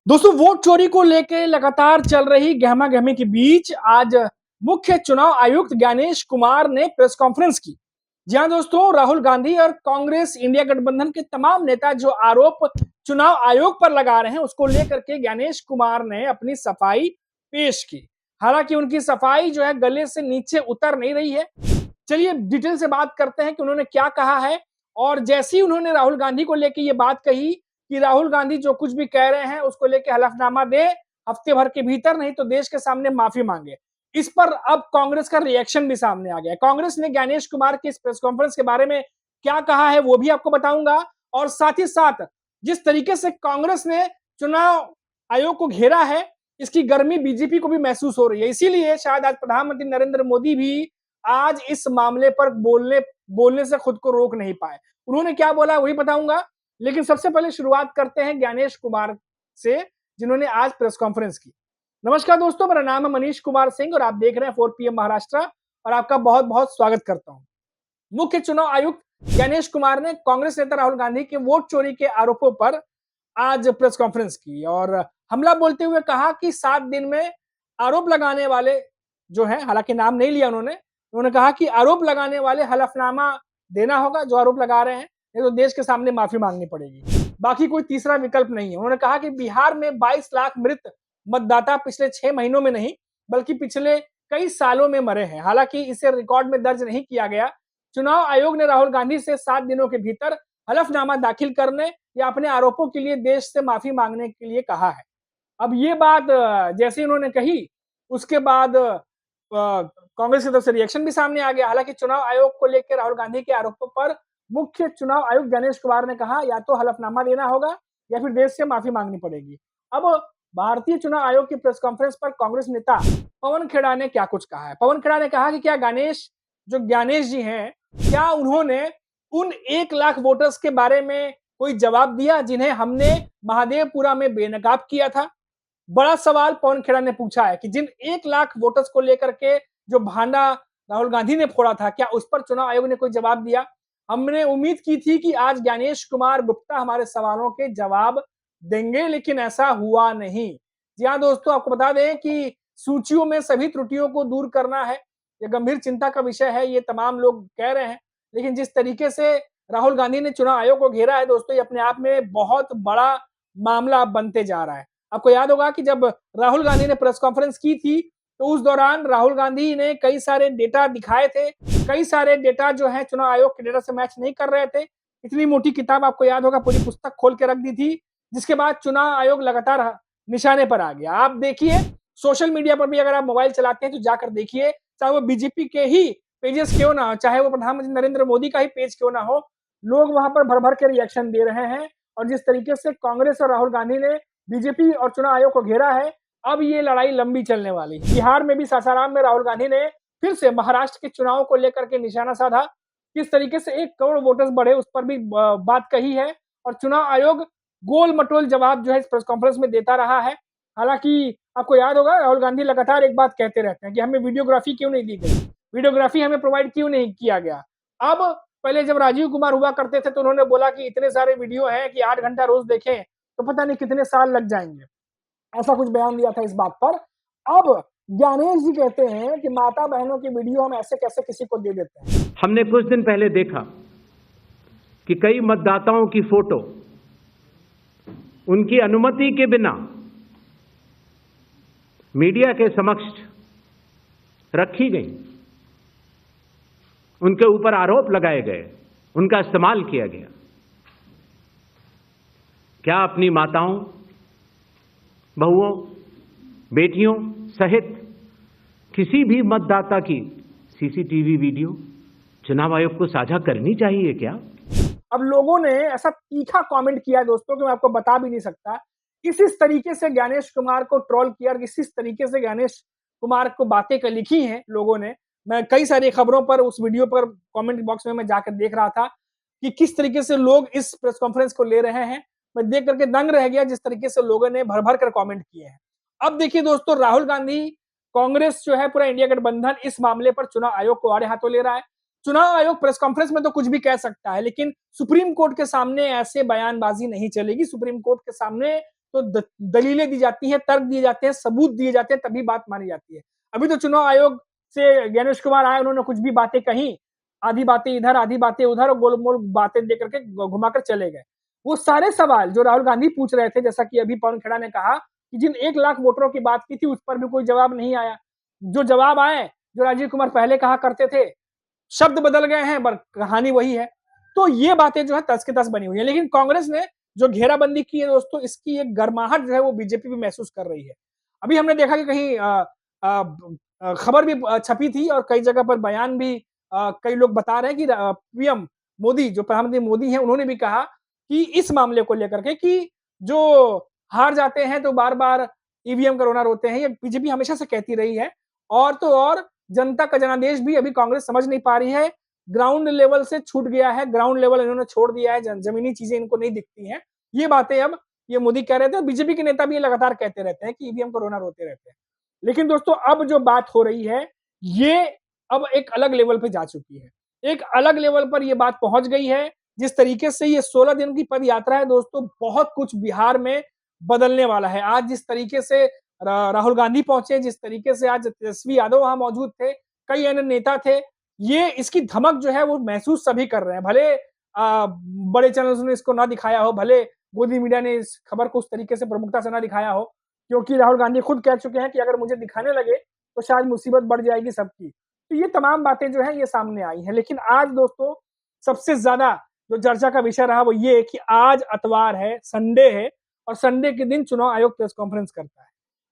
दोस्तों, वोट चोरी को लेकर लगातार चल रही गहमा-गहमी के बीच आज मुख्य चुनाव आयुक्त ज्ञानेश कुमार ने प्रेस कॉन्फ्रेंस की। जी हाँ दोस्तों, राहुल गांधी और कांग्रेस इंडिया गठबंधन के तमाम नेता जो आरोप चुनाव आयोग पर लगा रहे हैं, उसको लेकर के ज्ञानेश कुमार ने अपनी सफाई पेश की। हालांकि उनकी सफाई जो है गले से नीचे उतर नहीं रही है। चलिए डिटेल से बात करते हैं कि उन्होंने क्या कहा है। और जैसे ही उन्होंने राहुल गांधी को लेकर ये बात कही कि राहुल गांधी जो कुछ भी कह रहे हैं उसको लेके हलफनामा दे हफ्ते भर के भीतर, नहीं तो देश के सामने माफी मांगे। इस पर अब कांग्रेस का रिएक्शन भी सामने आ गया। कांग्रेस ने ज्ञानेश कुमार की इस प्रेस कॉन्फ्रेंस के बारे में क्या कहा है वो भी आपको बताऊंगा। और साथ ही साथ जिस तरीके से कांग्रेस ने चुनाव आयोग को घेरा है, इसकी गर्मी बीजेपी को भी महसूस हो रही है। इसीलिए शायद आज प्रधानमंत्री नरेंद्र मोदी भी आज इस मामले पर बोलने से खुद को रोक नहीं पाए। उन्होंने क्या बोला वही बताऊंगा, लेकिन सबसे पहले शुरुआत करते हैं ज्ञानेश कुमार से, जिन्होंने आज प्रेस कॉन्फ्रेंस की। नमस्कार दोस्तों, मेरा नाम है मनीष कुमार सिंह और आप देख रहे हैं 4 PM महाराष्ट्र और आपका बहुत बहुत स्वागत करता हूं। मुख्य चुनाव आयुक्त ज्ञानेश कुमार ने कांग्रेस नेता राहुल गांधी के वोट चोरी के आरोपों पर आज प्रेस कॉन्फ्रेंस की और हमला बोलते हुए कहा कि 7 दिन में आरोप लगाने वाले जो है, हालांकि नाम नहीं लिया उन्होंने कहा कि आरोप लगाने वाले हलफनामा देना होगा जो आरोप लगा रहे हैं, नहीं तो देश के सामने माफी मांगनी पड़ेगी। बाकी कोई तीसरा विकल्प नहीं है। उन्होंने कहा कि बिहार में 22 लाख मृत मतदाता पिछले 6 महीनों में नहीं बल्कि पिछले कई सालों में मरे हैं। हालांकि इसे रिकॉर्ड में दर्ज नहीं किया गया। चुनाव आयोग ने राहुल गांधी से 7 दिनों के भीतर हलफनामा दाखिल करने या अपने आरोपों के लिए देश से माफी मांगने के लिए कहा है। अब ये बात जैसे उन्होंने कही, उसके बाद कांग्रेस की तरफ से रिएक्शन भी सामने आ गया। हालांकि चुनाव आयोग को लेकर राहुल गांधी के आरोपों पर मुख्य चुनाव आयुक्त ज्ञानेश कुमार ने कहा या तो हलफनामा देना होगा या फिर देश से माफी मांगनी पड़ेगी। अब भारतीय चुनाव आयोग की प्रेस कॉन्फ्रेंस पर कांग्रेस नेता पवन खेड़ा ने क्या कुछ कहा है। पवन खेड़ा ने कहा कि क्या ज्ञानेश जी हैं, क्या उन्होंने उन 1 लाख वोटर्स के बारे में कोई जवाब दिया जिन्हें हमने महादेवपुरा में बेनकाब किया था। बड़ा सवाल पवन खेड़ा ने पूछा है कि जिन 1 लाख वोटर्स को लेकर के जो भांडा राहुल गांधी ने फोड़ा था, क्या उस पर चुनाव आयोग ने कोई जवाब दिया। हमने उम्मीद की थी कि आज ज्ञानेश कुमार गुप्ता हमारे सवालों के जवाब देंगे, लेकिन ऐसा हुआ नहीं। जी हाँ दोस्तों, आपको बता दें कि सूचियों में सभी त्रुटियों को दूर करना है, यह गंभीर चिंता का विषय है, ये तमाम लोग कह रहे हैं। लेकिन जिस तरीके से राहुल गांधी ने चुनाव आयोग को घेरा है दोस्तों, ये अपने आप में बहुत बड़ा मामला बनते जा रहा है। आपको याद होगा कि जब राहुल गांधी ने प्रेस कॉन्फ्रेंस की थी तो उस दौरान राहुल गांधी ने कई सारे डेटा दिखाए थे। कई सारे डेटा जो है चुनाव आयोग के डेटा से मैच नहीं कर रहे थे। इतनी मोटी किताब, आपको याद होगा, पूरी पुस्तक खोल के रख दी थी, जिसके बाद चुनाव आयोग लगातार निशाने पर आ गया। आप देखिए सोशल मीडिया पर भी अगर आप मोबाइल चलाते हैं तो जाकर देखिए, चाहे वो बीजेपी के ही पेजेस क्यों ना हो, चाहे वो प्रधानमंत्री नरेंद्र मोदी का ही पेज क्यों ना हो, लोग वहां पर भर भर के रिएक्शन दे रहे हैं। और जिस तरीके से कांग्रेस और राहुल गांधी ने बीजेपी और चुनाव आयोग को घेरा है, अब ये लड़ाई लंबी चलने वाली। बिहार में भी सासाराम में राहुल गांधी ने फिर से महाराष्ट्र के चुनाव को लेकर के निशाना साधा। किस तरीके से 1 करोड़ वोटर्स बढ़े उस पर भी बात कही है। और चुनाव आयोग गोल मटोल जवाब जो है इस प्रेस कॉन्फ्रेंस में देता रहा है। हालांकि आपको याद होगा राहुल गांधी लगातार एक बात कहते रहते हैं कि हमें वीडियोग्राफी क्यों नहीं दी गई, वीडियोग्राफी हमें प्रोवाइड क्यों नहीं किया गया। अब पहले जब राजीव कुमार हुआ करते थे तो उन्होंने बोला कि इतने सारे वीडियो हैं कि 8 घंटा रोज देखें तो पता नहीं कितने साल लग जाएंगे, ऐसा कुछ बयान दिया था इस बात पर। अब ज्ञानेश जी कहते हैं कि माता बहनों की वीडियो हम ऐसे कैसे किसी को दे देते हैं। हमने कुछ दिन पहले देखा कि कई मतदाताओं की फोटो उनकी अनुमति के बिना मीडिया के समक्ष रखी गई, उनके ऊपर आरोप लगाए गए, उनका इस्तेमाल किया गया। क्या अपनी माताओं, बहुओं, बेटियों सहित किसी भी मतदाता की सीसीटीवी वीडियो चुनाव आयोग को साझा करनी चाहिए क्या? अब लोगों ने ऐसा तीखा कमेंट किया दोस्तों कि मैं आपको बता भी नहीं सकता। इस तरीके से ज्ञानेश कुमार को ट्रोल किया और इस तरीके से ज्ञानेश कुमार को बातें लिखी हैं लोगों ने। मैं कई सारी खबरों पर उस वीडियो पर कमेंट बॉक्स में मैं जाकर देख रहा था कि किस तरीके से लोग इस प्रेस कॉन्फ्रेंस को ले रहे हैं। मैं देख करके दंग रह गया जिस तरीके से लोगों ने भर भर कर कमेंट किए हैं। अब देखिए दोस्तों, राहुल गांधी, कांग्रेस जो है, पूरा इंडिया गठबंधन इस मामले पर चुनाव आयोग को आड़े हाथों ले रहा है। चुनाव आयोग प्रेस कॉन्फ्रेंस में तो कुछ भी कह सकता है, लेकिन सुप्रीम कोर्ट के सामने ऐसे बयानबाजी नहीं चलेगी। सुप्रीम कोर्ट के सामने तो दलीलें दी जाती हैं, तर्क दिए जाते हैं, सबूत दिए जाते हैं, तभी बात मानी जाती है। अभी तो चुनाव आयोग से ज्ञानेश कुमार आए, उन्होंने कुछ भी बातें कही, आधी बातें इधर, आधी बातें उधर, और गोल-मोल बातें दे करके घुमाकर चले गए। वो सारे सवाल जो राहुल गांधी पूछ रहे थे, जैसा कि अभी पवन खेड़ा ने कहा कि जिन 1 लाख वोटरों की बात की थी, उस पर भी कोई जवाब नहीं आया। जो जवाब आए, जो राजीव कुमार पहले कहा करते थे, शब्द बदल गए हैं, पर कहानी वही है। तो ये बातें जो है तस के तस बनी हुई है। लेकिन कांग्रेस ने जो घेराबंदी की है दोस्तों, इसकी एक गर्माहट जो है वो बीजेपी भी महसूस कर रही है। अभी हमने देखा कि कहीं खबर भी छपी थी और कई जगह पर बयान भी कई लोग बता रहे हैं कि पीएम मोदी, जो प्रधानमंत्री मोदी हैं, उन्होंने भी कहा कि इस मामले को लेकर के कि जो हार जाते हैं तो बार-बार ईवीएम का रोना रोते हैं, ये बीजेपी हमेशा से कहती रही है। और तो और जनता का जनादेश भी अभी कांग्रेस समझ नहीं पा रही है, ग्राउंड लेवल से छूट गया है, ग्राउंड लेवल इन्होंने छोड़ दिया है, जमीनी चीजें इनको नहीं दिखती हैं। ये बातें अब ये मोदी कह रहे थे, बीजेपी के नेता भी ये लगातार कहते रहते हैं कि ईवीएम को रोना रोते रहते हैं। लेकिन दोस्तों अब जो बात हो रही है, ये अब एक अलग लेवल पे जा चुकी है। एक अलग लेवल पर ये बात पहुंच गई है। जिस तरीके से ये 16 दिन की पद यात्रा है दोस्तों, बहुत कुछ बिहार में बदलने वाला है। आज जिस तरीके से राहुल गांधी पहुंचे, जिस तरीके से आज तेजस्वी यादव वहां मौजूद थे, कई अन्य नेता थे, ये इसकी धमक जो है वो महसूस सभी कर रहे हैं। भले बड़े चैनल्स ने इसको ना दिखाया हो, भले गोदी मीडिया ने इस खबर को उस तरीके से प्रमुखता से ना दिखाया हो, क्योंकि राहुल गांधी खुद कह चुके हैं कि अगर मुझे दिखाने लगे तो शायद मुसीबत बढ़ जाएगी सबकी। तो ये तमाम बातें जो है ये सामने आई हैं। लेकिन आज दोस्तों सबसे ज्यादा जो चर्चा का विषय रहा वो ये है कि आज अतवार है, संडे है, और संडे के दिन चुनाव आयोग प्रेस कॉन्फ्रेंस करता है।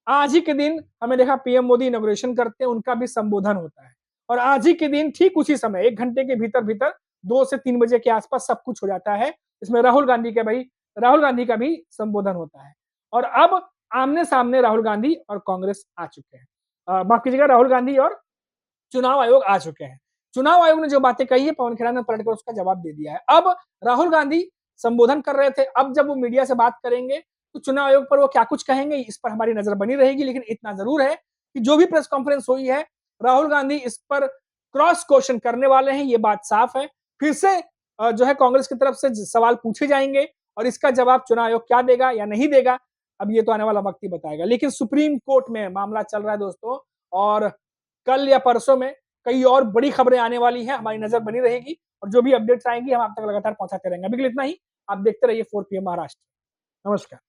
आज ही के दिन हमें देखा पीएम मोदी इनॉग्रेशन करते हैं, उनका भी संबोधन होता है। और आज ही के दिन ठीक उसी समय 1 घंटे के भीतर-भीतर 2 से 3 बजे के आसपास सब कुछ हो जाता है। इसमें राहुल गांधी का भी संबोधन होता है। और अब आमने-सामने राहुल गांधी और कांग्रेस आ चुके हैं। माफ कीजिएगा, राहुल गांधी और चुनाव आयोग आ चुके हैं। चुनाव आयोग ने जो बातें कही है, पवन खेड़ा ने पलट कर उसका जवाब दे दिया है। अब राहुल गांधी संबोधन कर रहे थे, अब जब वो मीडिया से बात करेंगे तो चुनाव आयोग पर वो क्या कुछ कहेंगे, इस पर हमारी नजर बनी रहेगी। लेकिन इतना जरूर है कि जो भी प्रेस कॉन्फ्रेंस हुई है, राहुल गांधी इस पर क्रॉस क्वेश्चन करने वाले हैं, ये बात साफ है। फिर से जो है कांग्रेस की तरफ से सवाल पूछे जाएंगे और इसका जवाब चुनाव आयोग क्या देगा या नहीं देगा, अब ये तो आने वाला वक्त ही बताएगा। लेकिन सुप्रीम कोर्ट में मामला चल रहा है दोस्तों, और कल या परसों में कई और बड़ी खबरें आने वाली हैं, हमारी नजर बनी रहेगी और जो भी अपडेट्स आएंगी हम आप तक लगातार पहुंचाते रहेंगे। अभी के लिए इतना ही। आप देखते रहिए 4 PM महाराष्ट्र। नमस्कार।